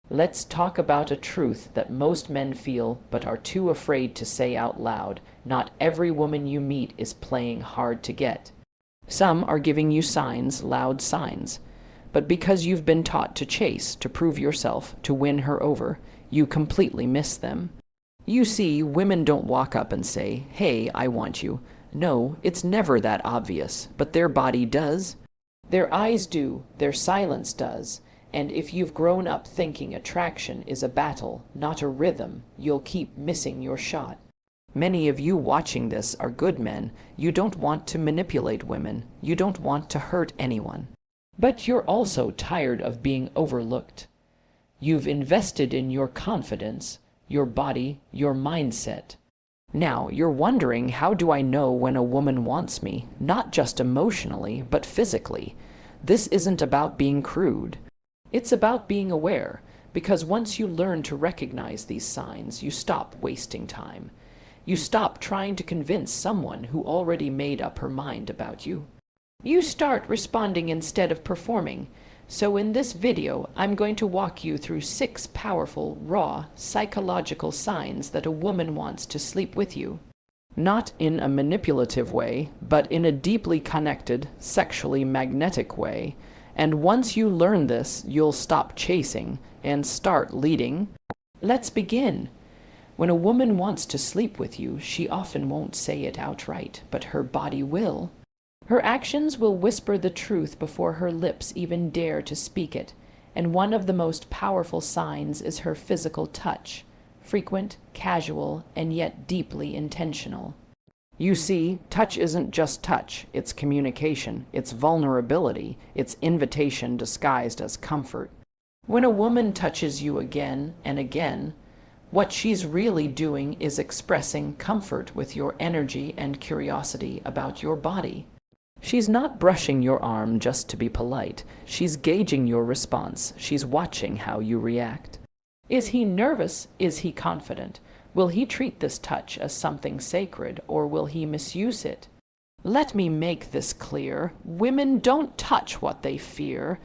Let's talk about a truth that most men feel but are too afraid to say out loud. Not every woman you meet is playing hard to get. Some are giving you signs, loud signs. But because you've been taught to chase, to prove yourself, to win her over, you completely miss them. You see, women don't walk up and say, "Hey, I want you." No, it's never that obvious, but their body does. Their eyes do, their silence does. And if you've grown up thinking attraction is a battle, not a rhythm, you'll keep missing your shot. Many of you watching this are good men. You don't want to manipulate women. You don't want to hurt anyone. But you're also tired of being overlooked. You've invested in your confidence, your body, your mindset. Now, you're wondering, how do I know when a woman wants me? Not just emotionally, but physically. This isn't about being crude. It's about being aware, because once you learn to recognize these signs, you stop wasting time. You stop trying to convince someone who already made up her mind about you. You start responding instead of performing. So in this video, I'm going to walk you through 6 powerful, raw, psychological signs that a woman wants to sleep with you. Not in a manipulative way, but in a deeply connected, sexually magnetic way. And once you learn this, you'll stop chasing and start leading. Let's begin. When a woman wants to sleep with you, she often won't say it outright, but her body will. Her actions will whisper the truth before her lips even dare to speak it. And one of the most powerful signs is her physical touch, frequent, casual, and yet deeply intentional. You see, touch isn't just touch, it's communication, it's vulnerability, it's invitation disguised as comfort. When a woman touches you again and again, what she's really doing is expressing comfort with your energy and curiosity about your body. She's not brushing your arm just to be polite, she's gauging your response, she's watching how you react. Is he nervous? Is he confident? Will he treat this touch as something sacred, or will he misuse it? Let me make this clear. Women don't touch what they fear.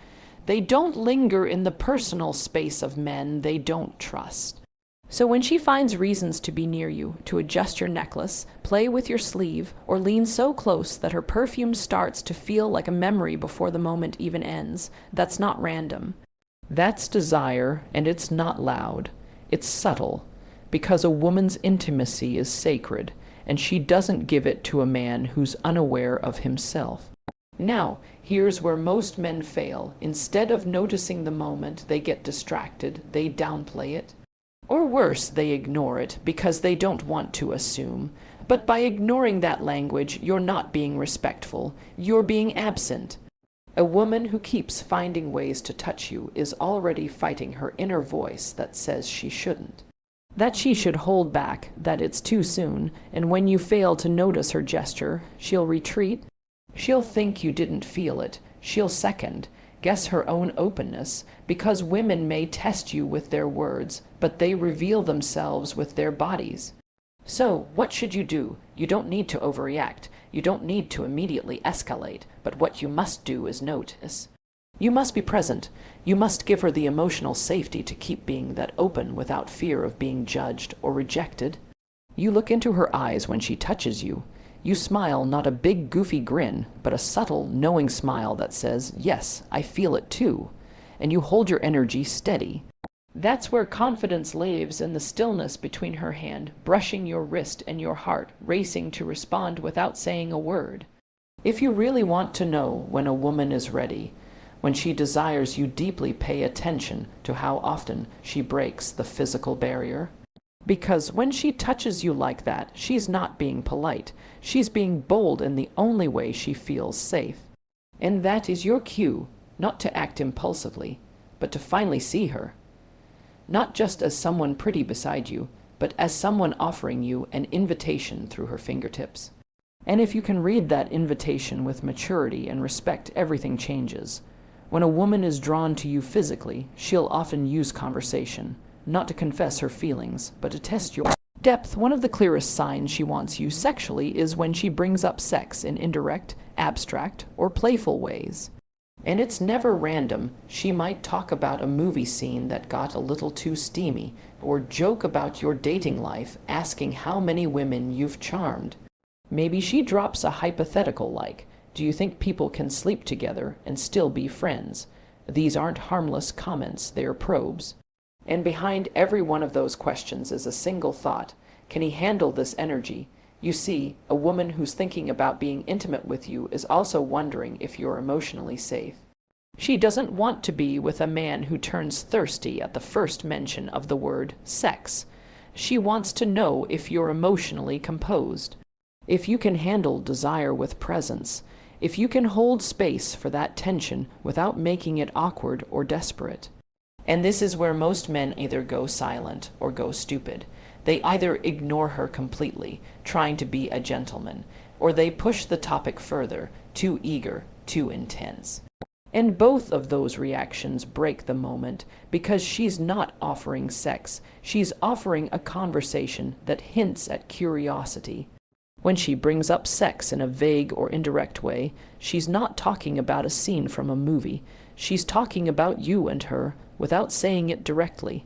They don't linger in the personal space of men they don't trust. So when she finds reasons to be near you, to adjust your necklace, play with your sleeve, or lean so close that her perfume starts to feel like a memory before the moment even ends, that's not random. That's desire, and it's not loud. It's subtle. Because a woman's intimacy is sacred, and she doesn't give it to a man who's unaware of himself. Now, here's where most men fail. Instead of noticing the moment, they get distracted, they downplay it. Or worse, they ignore it because they don't want to assume. But by ignoring that language, you're not being respectful, you're being absent. A woman who keeps finding ways to touch you is already fighting her inner voice that says she shouldn't. That she should hold back, that it's too soon, and when you fail to notice her gesture, she'll retreat. She'll think you didn't feel it. She'll second, guess her own openness, because women may test you with their words, but they reveal themselves with their bodies. So, what should you do? You don't need to overreact. You don't need to immediately escalate, but what you must do is notice. You must be present. You must give her the emotional safety to keep being that open without fear of being judged or rejected. You look into her eyes when she touches you. You smile, not a big goofy grin, but a subtle, knowing smile that says, "Yes, I feel it too." And you hold your energy steady. That's where confidence lives, in the stillness between her hand, brushing your wrist and your heart, racing to respond without saying a word. If you really want to know when a woman is ready, when she desires you deeply, pay attention to how often she breaks the physical barrier. Because when she touches you like that, she's not being polite. She's being bold in the only way she feels safe. And that is your cue, not to act impulsively, but to finally see her. Not just as someone pretty beside you, but as someone offering you an invitation through her fingertips. And if you can read that invitation with maturity and respect, everything changes. When a woman is drawn to you physically, she'll often use conversation, not to confess her feelings, but to test your depth. One of the clearest signs she wants you sexually is when she brings up sex in indirect, abstract, or playful ways. And it's never random. She might talk about a movie scene that got a little too steamy, or joke about your dating life, asking how many women you've charmed. Maybe she drops a hypothetical like, do you think people can sleep together and still be friends? These aren't harmless comments, they're probes. And behind every one of those questions is a single thought. Can he handle this energy? You see, a woman who's thinking about being intimate with you is also wondering if you're emotionally safe. She doesn't want to be with a man who turns thirsty at the first mention of the word sex. She wants to know if you're emotionally composed, if you can handle desire with presence, if you can hold space for that tension without making it awkward or desperate. And this is where most men either go silent or go stupid. They either ignore her completely, trying to be a gentleman, or they push the topic further, too eager, too intense. And both of those reactions break the moment, because she's not offering sex, she's offering a conversation that hints at curiosity. When she brings up sex in a vague or indirect way, she's not talking about a scene from a movie. She's talking about you and her, without saying it directly.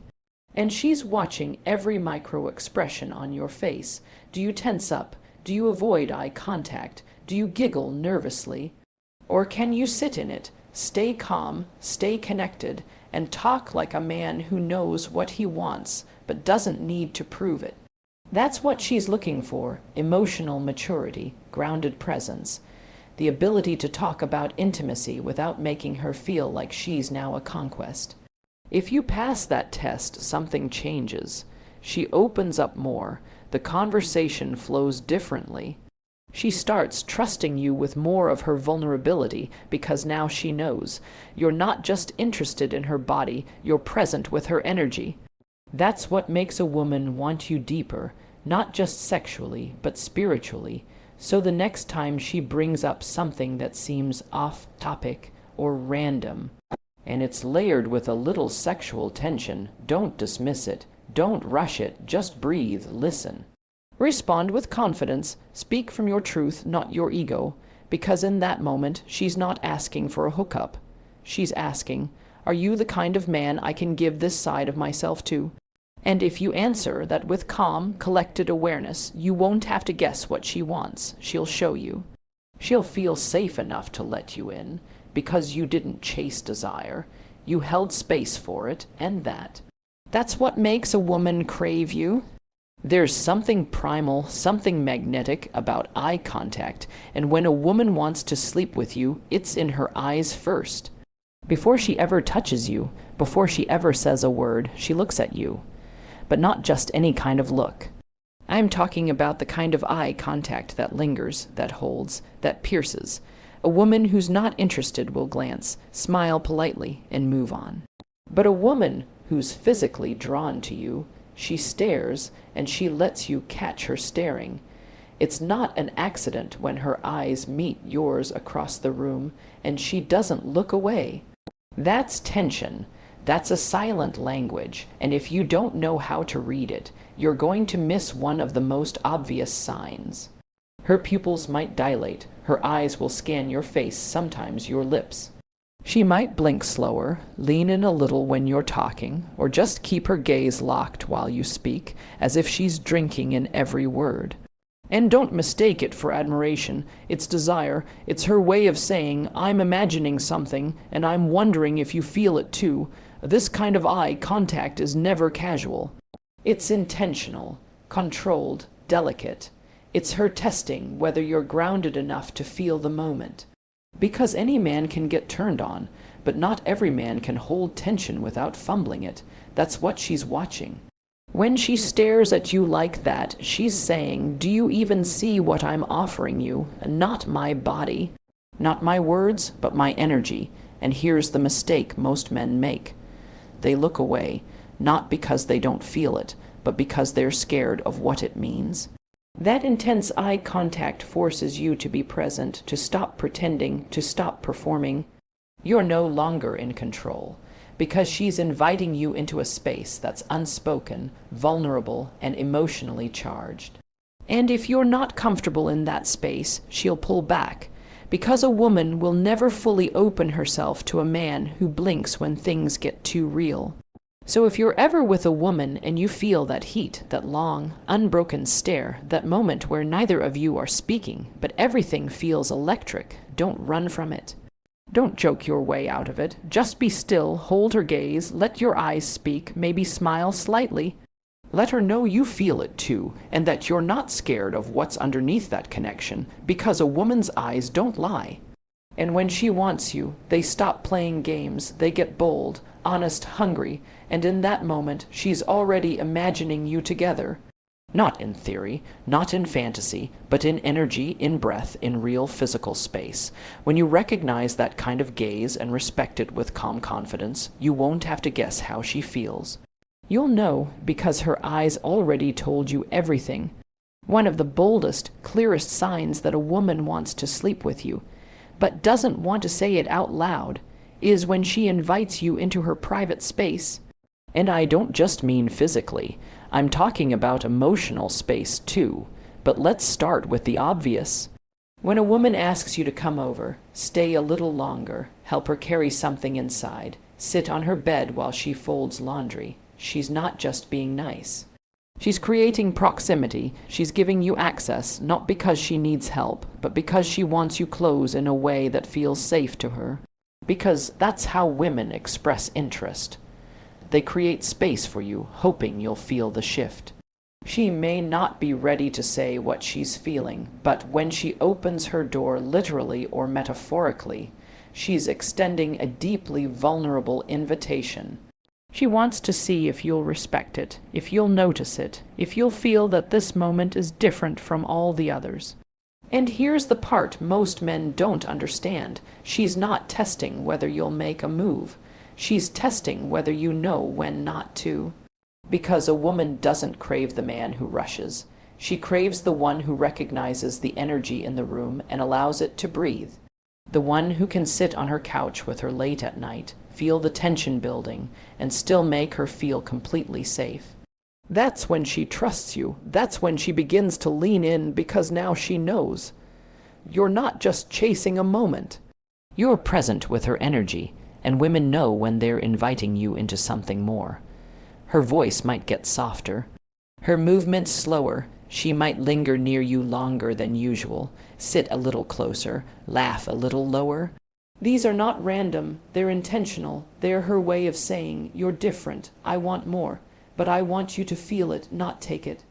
And she's watching every micro-expression on your face. Do you tense up? Do you avoid eye contact? Do you giggle nervously? Or can you sit in it, stay calm, stay connected, and talk like a man who knows what he wants, but doesn't need to prove it? That's what she's looking for: emotional maturity, grounded presence, the ability to talk about intimacy without making her feel like she's now a conquest. If you pass that test, something changes. She opens up more. The conversation flows differently. She starts trusting you with more of her vulnerability because now she knows you're not just interested in her body, you're present with her energy. That's what makes a woman want you deeper, not just sexually, but spiritually. So the next time she brings up something that seems off topic or random, and it's layered with a little sexual tension, don't dismiss it. Don't rush it. Just breathe. Listen. Respond with confidence. Speak from your truth, not your ego, because in that moment, she's not asking for a hookup. She's asking, are you the kind of man I can give this side of myself to? And if you answer that with calm, collected awareness, you won't have to guess what she wants. She'll show you. She'll feel safe enough to let you in, because you didn't chase desire. You held space for it, and that's what makes a woman crave you. There's something primal, something magnetic about eye contact, and when a woman wants to sleep with you, it's in her eyes first. Before she ever touches you, before she ever says a word, she looks at you. But not just any kind of look. I'm talking about the kind of eye contact that lingers, that holds, that pierces. A woman who's not interested will glance, smile politely, and move on. But a woman who's physically drawn to you, she stares, and she lets you catch her staring. It's not an accident when her eyes meet yours across the room, and she doesn't look away. That's tension. That's a silent language, and if you don't know how to read it, you're going to miss one of the most obvious signs. Her pupils might dilate, her eyes will scan your face, sometimes your lips. She might blink slower, lean in a little when you're talking, or just keep her gaze locked while you speak, as if she's drinking in every word. And don't mistake it for admiration. It's desire. It's her way of saying, I'm imagining something, and I'm wondering if you feel it too. This kind of eye contact is never casual. It's intentional, controlled, delicate. It's her testing whether you're grounded enough to feel the moment. Because any man can get turned on, but not every man can hold tension without fumbling it. That's what she's watching. When she stares at you like that, she's saying, do you even see what I'm offering you? Not my body. Not my words, but my energy. And here's the mistake most men make. They look away, not because they don't feel it, but because they're scared of what it means. That intense eye contact forces you to be present, to stop pretending, to stop performing. You're no longer in control, because she's inviting you into a space that's unspoken, vulnerable, and emotionally charged. And if you're not comfortable in that space, she'll pull back, because a woman will never fully open herself to a man who blinks when things get too real. So if you're ever with a woman and you feel that heat, that long, unbroken stare, that moment where neither of you are speaking, but everything feels electric, don't run from it. Don't joke your way out of it. Just be still, hold her gaze, let your eyes speak, maybe smile slightly. Let her know you feel it too, and that you're not scared of what's underneath that connection, because a woman's eyes don't lie. And when she wants you, they stop playing games, they get bold, honest, hungry, and in that moment, she's already imagining you together. Not in theory, not in fantasy, but in energy, in breath, in real physical space. When you recognize that kind of gaze and respect it with calm confidence, you won't have to guess how she feels. You'll know because her eyes already told you everything. One of the boldest, clearest signs that a woman wants to sleep with you, but doesn't want to say it out loud, is when she invites you into her private space. And I don't just mean physically. I'm talking about emotional space too. But let's start with the obvious. When a woman asks you to come over, stay a little longer, help her carry something inside, sit on her bed while she folds laundry, she's not just being nice. She's creating proximity. She's giving you access, not because she needs help, but because she wants you close in a way that feels safe to her. Because that's how women express interest. They create space for you, hoping you'll feel the shift. She may not be ready to say what she's feeling, but when she opens her door literally or metaphorically, she's extending a deeply vulnerable invitation. She wants to see if you'll respect it, if you'll notice it, if you'll feel that this moment is different from all the others. And here's the part most men don't understand. She's not testing whether you'll make a move. She's testing whether you know when not to. Because a woman doesn't crave the man who rushes. She craves the one who recognizes the energy in the room and allows it to breathe. The one who can sit on her couch with her late at night, feel the tension building, and still make her feel completely safe. That's when she trusts you. That's when she begins to lean in because now she knows. You're not just chasing a moment. You're present with her energy, and women know when they're inviting you into something more. Her voice might get softer. Her movements slower. She might linger near you longer than usual, sit a little closer, laugh a little lower. These are not random. They're intentional. They're her way of saying, you're different. I want more. But I want you to feel it, not take it.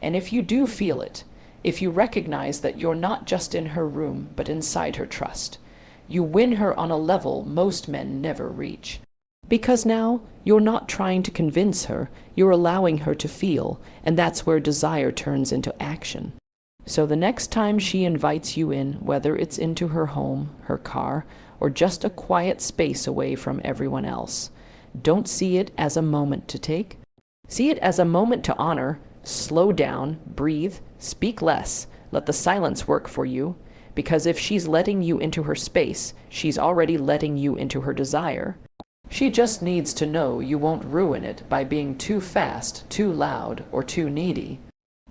And if you do feel it, if you recognize that you're not just in her room, but inside her trust, you win her on a level most men never reach. Because now, you're not trying to convince her, you're allowing her to feel, and that's where desire turns into action. So the next time she invites you in, whether it's into her home, her car, or just a quiet space away from everyone else, don't see it as a moment to take. See it as a moment to honor. Slow down, breathe, speak less, let the silence work for you, because if she's letting you into her space, she's already letting you into her desire. She just needs to know you won't ruin it by being too fast, too loud, or too needy.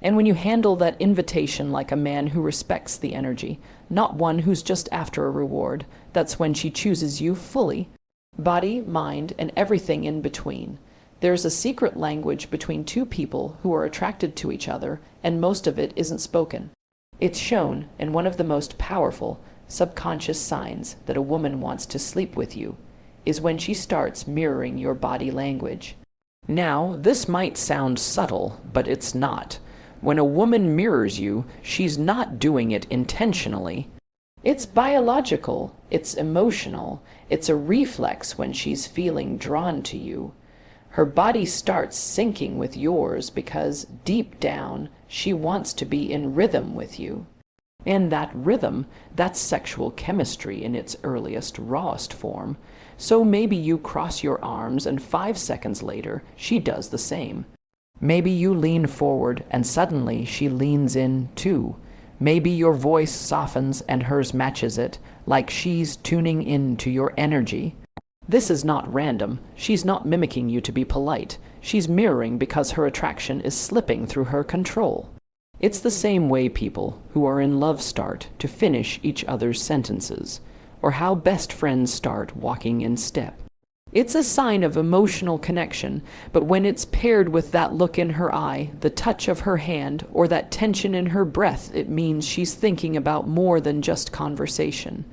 And when you handle that invitation like a man who respects the energy, not one who's just after a reward, that's when she chooses you fully. Body, mind, and everything in between. There's a secret language between two people who are attracted to each other, and most of it isn't spoken. It's shown, in one of the most powerful, subconscious signs that a woman wants to sleep with you, is when she starts mirroring your body language. Now, this might sound subtle, but it's not. When a woman mirrors you, she's not doing it intentionally. It's biological, it's emotional, it's a reflex when she's feeling drawn to you. Her body starts syncing with yours because, deep down, she wants to be in rhythm with you. And that rhythm, that's sexual chemistry in its earliest, rawest form. So maybe you cross your arms and 5 seconds later, she does the same. Maybe you lean forward and suddenly she leans in too. Maybe your voice softens and hers matches it, like she's tuning in to your energy. This is not random. She's not mimicking you to be polite. She's mirroring because her attraction is slipping through her control. It's the same way people who are in love start to finish each other's sentences, or how best friends start walking in step. It's a sign of emotional connection, but when it's paired with that look in her eye, the touch of her hand, or that tension in her breath, it means she's thinking about more than just conversation.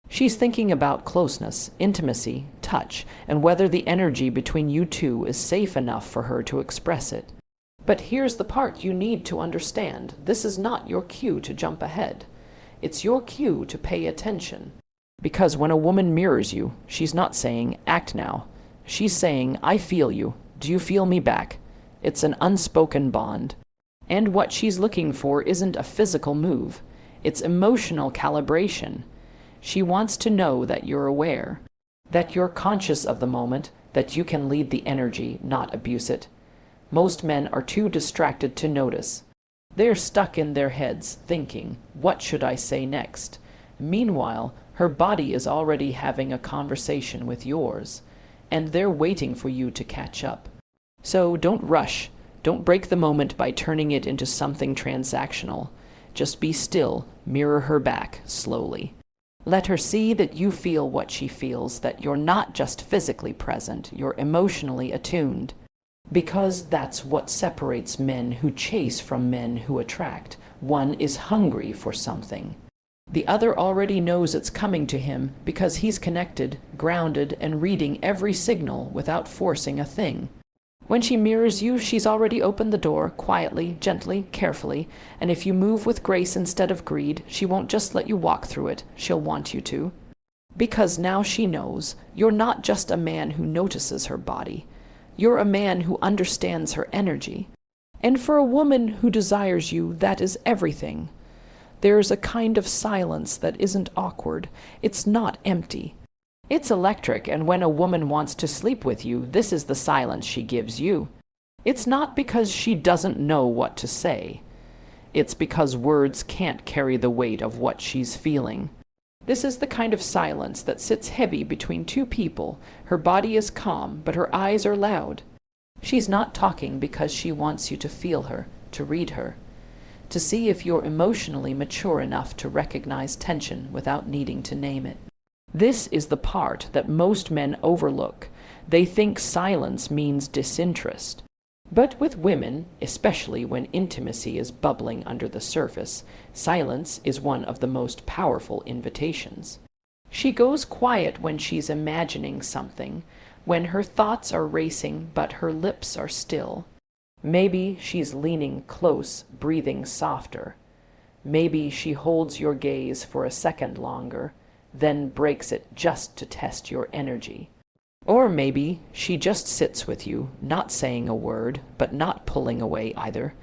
She's thinking about closeness, intimacy, touch, and whether the energy between you two is safe enough for her to express it. But here's the part you need to understand. This is not your cue to jump ahead. It's your cue to pay attention. Because when a woman mirrors you, she's not saying, "Act now." She's saying, "I feel you. Do you feel me back?" It's an unspoken bond. And what she's looking for isn't a physical move. It's emotional calibration. She wants to know that you're aware, that you're conscious of the moment, that you can lead the energy, not abuse it. Most men are too distracted to notice. They're stuck in their heads, thinking, "What should I say next?" Meanwhile, her body is already having a conversation with yours, and they're waiting for you to catch up. So don't rush. Don't break the moment by turning it into something transactional. Just be still, mirror her back, slowly. Let her see that you feel what she feels, that you're not just physically present, you're emotionally attuned. Because that's what separates men who chase from men who attract. One is hungry for something. The other already knows it's coming to him because he's connected, grounded, and reading every signal without forcing a thing. When she mirrors you, she's already opened the door, quietly, gently, carefully, and if you move with grace instead of greed, she won't just let you walk through it, she'll want you to. Because now she knows you're not just a man who notices her body. You're a man who understands her energy. And for a woman who desires you, that is everything. There's a kind of silence that isn't awkward. It's not empty. It's electric, and when a woman wants to sleep with you, this is the silence she gives you. It's not because she doesn't know what to say. It's because words can't carry the weight of what she's feeling. This is the kind of silence that sits heavy between two people. Her body is calm, but her eyes are loud. She's not talking because she wants you to feel her, to read her, to see if you're emotionally mature enough to recognize tension without needing to name it. This is the part that most men overlook. They think silence means disinterest. But with women, especially when intimacy is bubbling under the surface, silence is one of the most powerful invitations. She goes quiet when she's imagining something, when her thoughts are racing but her lips are still. Maybe she's leaning close, breathing softer. Maybe she holds your gaze for a second longer, then breaks it just to test your energy. Or maybe she just sits with you, not saying a word, but not pulling away either.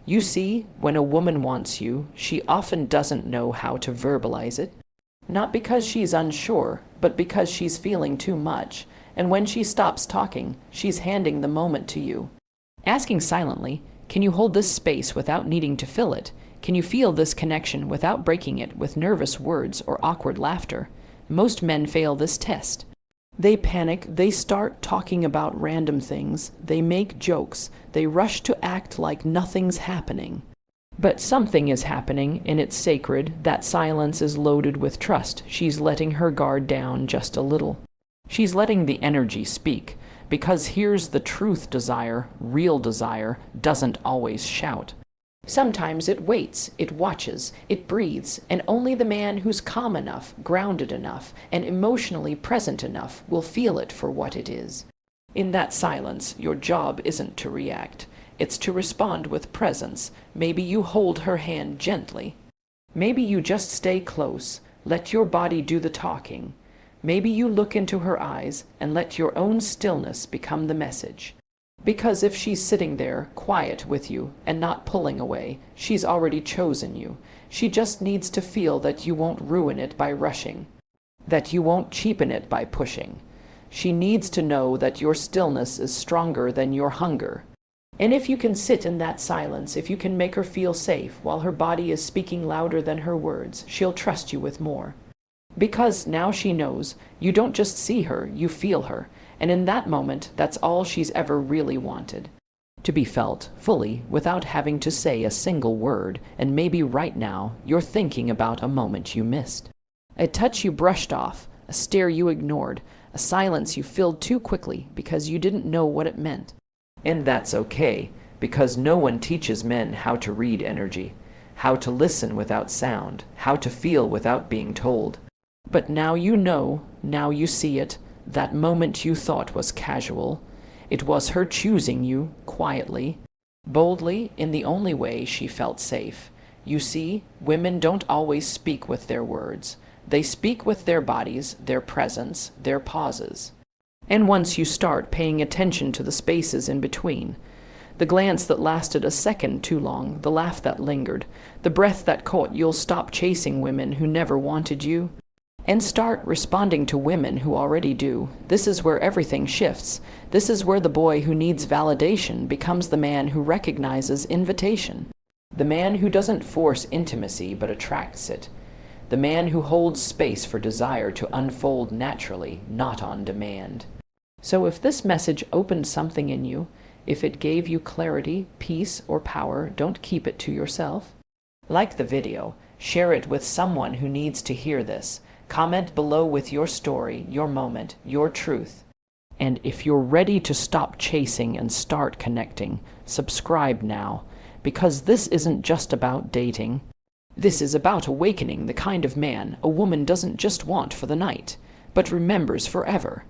You see, when a woman wants you, she often doesn't know how to verbalize it. Not because she's unsure, but because she's feeling too much, and when she stops talking, she's handing the moment to you. Asking silently, "Can you hold this space without needing to fill it? Can you feel this connection without breaking it with nervous words or awkward laughter?" Most men fail this test. They panic, they start talking about random things, they make jokes, they rush to act like nothing's happening. But something is happening, and it's sacred. That silence is loaded with trust. She's letting her guard down just a little. She's letting the energy speak. Because here's the truth: desire, real desire, doesn't always shout. Sometimes it waits, it watches, it breathes, and only the man who's calm enough, grounded enough, and emotionally present enough will feel it for what it is. In that silence, your job isn't to react. It's to respond with presence. Maybe you hold her hand gently. Maybe you just stay close, let your body do the talking. Maybe you look into her eyes and let your own stillness become the message. Because if she's sitting there, quiet with you, and not pulling away, she's already chosen you. She just needs to feel that you won't ruin it by rushing, that you won't cheapen it by pushing. She needs to know that your stillness is stronger than your hunger. And if you can sit in that silence, if you can make her feel safe while her body is speaking louder than her words, she'll trust you with more. Because now she knows, you don't just see her, you feel her. And in that moment, that's all she's ever really wanted. to be felt fully without having to say a single word, and maybe right now you're thinking about a moment you missed. A touch you brushed off, a stare you ignored, a silence you filled too quickly because you didn't know what it meant. And that's okay, because no one teaches men how to read energy, how to listen without sound, how to feel without being told. But now you know, now you see it, that moment you thought was casual. It was her choosing you, quietly, boldly, in the only way she felt safe. You see, women don't always speak with their words. They speak with their bodies, their presence, their pauses. And once you start paying attention to the spaces in between, the glance that lasted a second too long, the laugh that lingered, the breath that caught, you'll stop chasing women who never wanted you and start responding to women who already do. This is where everything shifts. This is where the boy who needs validation becomes the man who recognizes invitation. The man who doesn't force intimacy but attracts it. The man who holds space for desire to unfold naturally, not on demand. So if this message opened something in you, if it gave you clarity, peace, or power, don't keep it to yourself. Like the video, share it with someone who needs to hear this. Comment below with your story, your moment, your truth. And if you're ready to stop chasing and start connecting, subscribe now, because this isn't just about dating. This is about awakening the kind of man a woman doesn't just want for the night, but remembers forever.